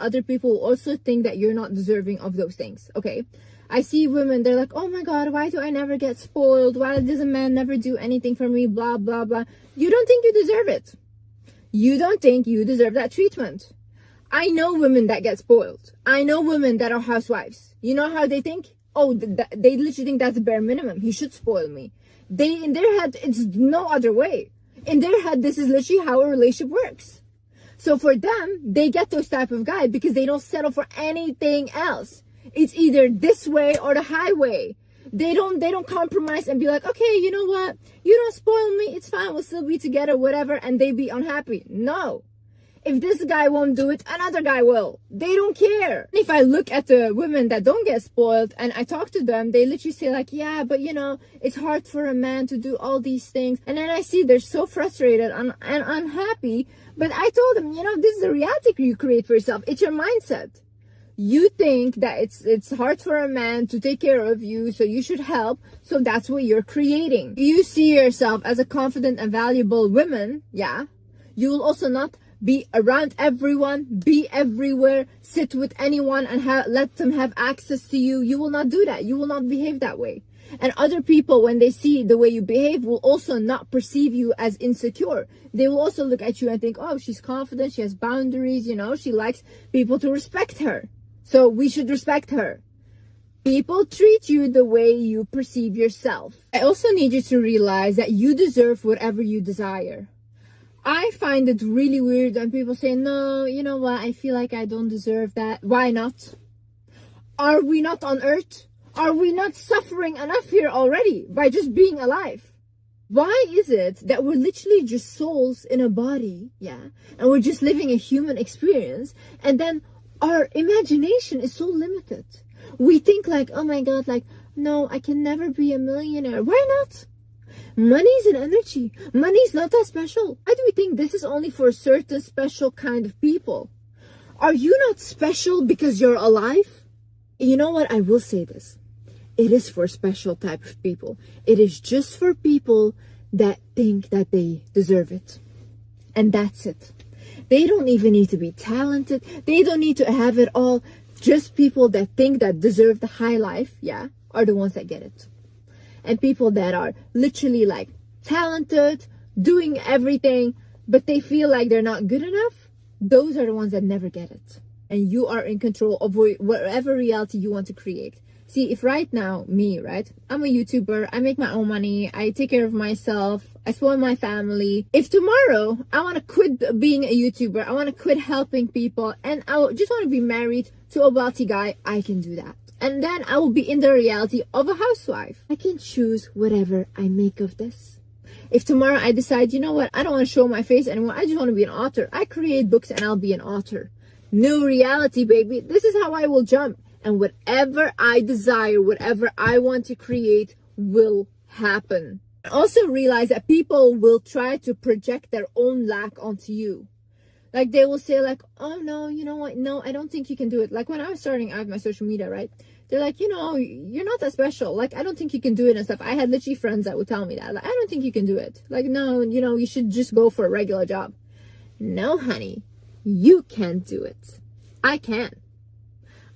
other people also think that you're not deserving of those things, okay? I see women, they're like, oh my God, why do I never get spoiled? Why does a man never do anything for me? Blah, blah, blah. You don't think you deserve it. You don't think you deserve that treatment. I know women that get spoiled. I know women that are housewives. You know how they think? Oh, they literally think that's the bare minimum. He should spoil me. In their head, it's no other way. In their head, this is literally how a relationship works. So for them, they get those type of guy because they don't settle for anything else. It's either this way or the highway. They don't compromise and be like, okay, you know what? You don't spoil me. It's fine. We'll still be together, whatever. And they be unhappy. No. If this guy won't do it, another guy will. They don't care. If I look at the women that don't get spoiled and I talk to them, they literally say like, yeah, but you know, it's hard for a man to do all these things. And then I see they're so frustrated and unhappy. But I told them, you know, this is the reality you create for yourself. It's your mindset. You think that it's hard for a man to take care of you, so you should help. So that's what you're creating. You see yourself as a confident and valuable woman, yeah. You will also not be around everyone, be everywhere, sit with anyone and let them have access to you. You will not do that. You will not behave that way. And other people, when they see the way you behave, will also not perceive you as insecure. They will also look at you and think, oh, she's confident, she has boundaries, you know, she likes people to respect her. So we should respect her. People treat you the way you perceive yourself. I also need you to realize that you deserve whatever you desire. I find it really weird when people say, no, you know what, I feel like I don't deserve that. Why not? Are we not on earth? Are we not suffering enough here already by just being alive? Why is it that we're literally just souls in a body, yeah, and we're just living a human experience, and then our imagination is so limited? We think like, oh my God, like, no, I can never be a millionaire. Why not? Money is an energy. Money is not that special. Why do we think this is only for a certain special kind of people? Are you not special because you're alive? You know what? I will say this. It is for a special type of people. It is just for people that think that they deserve it. And that's it. They don't even need to be talented. They don't need to have it all. Just people that think that deserve the high life, yeah, are the ones that get it. And people that are literally like talented, doing everything, but they feel like they're not good enough, those are the ones that never get it. And you are in control of whatever reality you want to create. See, if right now, me, right, I'm a YouTuber, I make my own money, I take care of myself, I spoil my family. If tomorrow I want to quit being a YouTuber, I want to quit helping people, and I just want to be married to a wealthy guy, I can do that. And then I will be in the reality of a housewife. I can choose whatever I make of this. If tomorrow I decide, you know what, I don't want to show my face anymore, I just want to be an author. I create books and I'll be an author. New reality, baby. This is how I will jump. And whatever I desire, whatever I want to create will happen. Also realize that people will try to project their own lack onto you. Like they will say like, oh no, you know what? No, I don't think you can do it. Like when I was starting out my social media, right? They're like, you know, you're not that special. Like, I don't think you can do it and stuff. I had literally friends that would tell me that. Like, I don't think you can do it. Like, no, you know, you should just go for a regular job. No, honey, you can't do it. I can.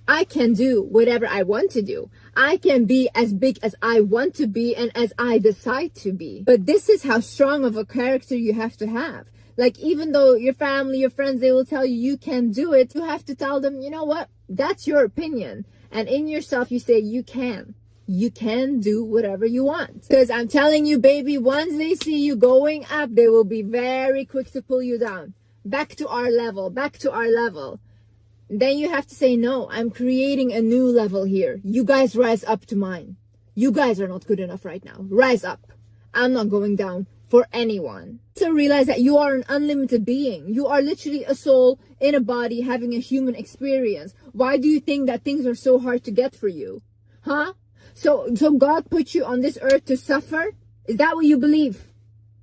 I can do whatever I want to do. I can be as big as I want to be and as I decide to be. But this is how strong of a character you have to have. Like, even though your family, your friends, they will tell you you can do it, you have to tell them, you know what? That's your opinion. And in yourself, you say you can. You can do whatever you want. Because I'm telling you, baby, once they see you going up, they will be very quick to pull you down. Back to our level, back to our level. Then you have to say, no, I'm creating a new level here. You guys rise up to mine. You guys are not good enough right now. Rise up. I'm not going down for anyone. So realize that you are an unlimited being. You are literally a soul in a body having a human experience. Why do you think that things are so hard to get for you? Huh? So God put you on this earth to suffer? Is that what you believe?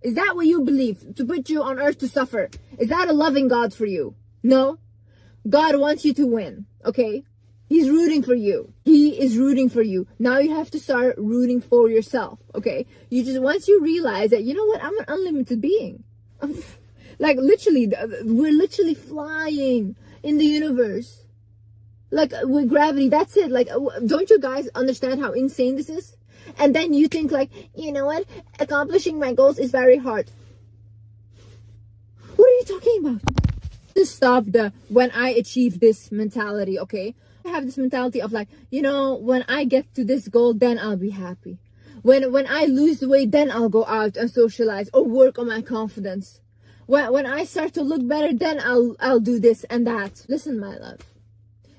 Is that what you believe? To put you on earth to suffer? Is that a loving God for you? No. God wants you to win, okay? He's rooting for you. He is rooting for you. Now you have to start rooting for yourself, okay? Once you realize that, you know what, I'm an unlimited being. Like literally, we're literally flying in the universe. Like with gravity, that's it. Like, don't you guys understand how insane this is? And then you think like, you know what? Accomplishing my goals is very hard. What are you talking about? Just stop the when I achieve this mentality, okay? I have this mentality of like, you know, when I get to this goal, then I'll be happy. When I lose the weight, then I'll go out and socialize or work on my confidence. When I start to look better, then I'll do this and that. Listen, my love.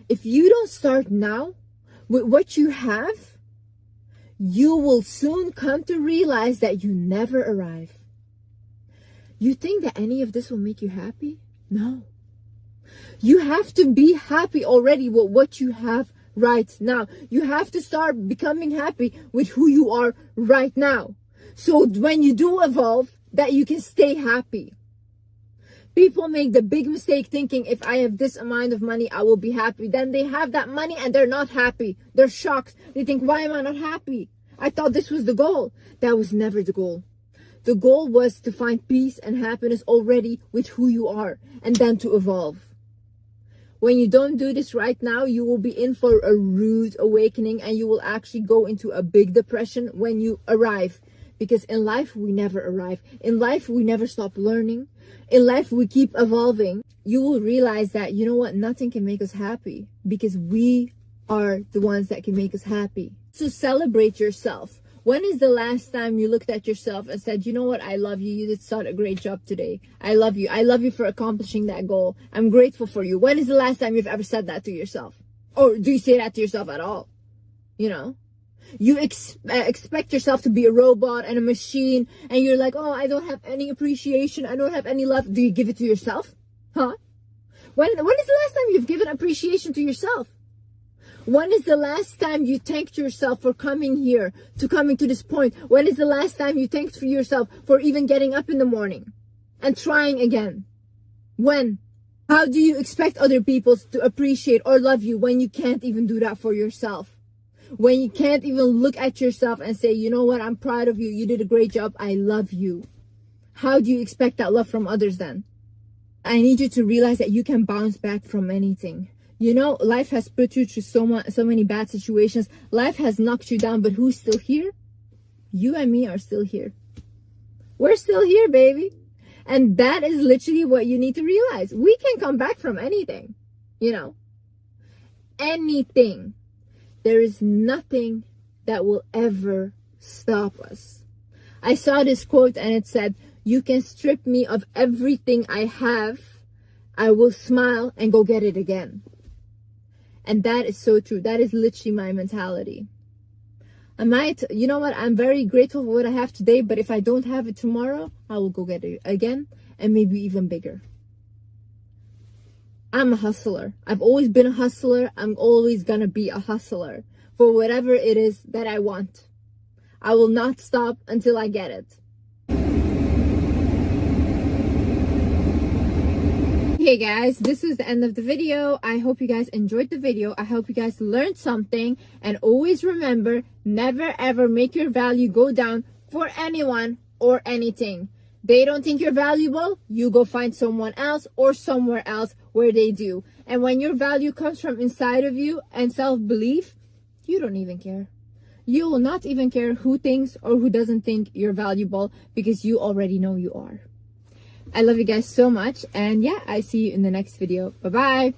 If you don't start now with what you have, you will soon come to realize that you never arrive. You think that any of this will make you happy? No. You have to be happy already with what you have right now. You have to start becoming happy with who you are right now. So when you do evolve, that you can stay happy. People make the big mistake thinking if I have this amount of money, I will be happy. Then they have that money and they're not happy. They're shocked. They think, why am I not happy? I thought this was the goal. That was never the goal. The goal was to find peace and happiness already with who you are and then to evolve. When you don't do this right now, you will be in for a rude awakening and you will actually go into a big depression when you arrive. Because in life, we never arrive. In life, we never stop learning. In life, we keep evolving. You will realize that, you know what, nothing can make us happy because we are the ones that can make us happy. So celebrate yourself. When is the last time you looked at yourself and said, you know what, I love you. You did such a great job today. I love you. I love you for accomplishing that goal. I'm grateful for you. When is the last time you've ever said that to yourself? Or do you say that to yourself at all? You know? You expect yourself to be a robot and a machine, and you're like, oh, I don't have any appreciation. I don't have any love. Do you give it to yourself? Huh? When is the last time you've given appreciation to yourself? When is the last time you thanked yourself for coming here, to coming to this point? When is the last time you thanked for yourself for even getting up in the morning and trying again? When? How do you expect other people to appreciate or love you when you can't even do that for yourself? When you can't even look at yourself and say, you know what, I'm proud of you. You did a great job. I love you. How do you expect that love from others then? I need you to realize that you can bounce back from anything. You know, life has put you through so many bad situations. Life has knocked you down, but who's still here? You and me are still here. We're still here, baby. And that is literally what you need to realize. We can come back from anything, you know, anything. There is nothing that will ever stop us. I saw this quote and it said, you can strip me of everything I have. I will smile and go get it again. And that is so true. That is literally my mentality. You know what? I'm very grateful for what I have today, but if I don't have it tomorrow, I will go get it again and maybe even bigger. I'm a hustler. I've always been a hustler. I'm always gonna be a hustler for whatever it is that I want. I will not stop until I get it. Okay guys, this is the end of the video. I hope you guys enjoyed the video. I hope you guys learned something, and always remember, never ever make your value go down for anyone or anything. They don't think you're valuable, you go find someone else or somewhere else where they do. And when your value comes from inside of you and self-belief, you don't even care. You will not even care who thinks or who doesn't think you're valuable, because you already know you are. I love you guys so much, and yeah, I see you in the next video. Bye bye.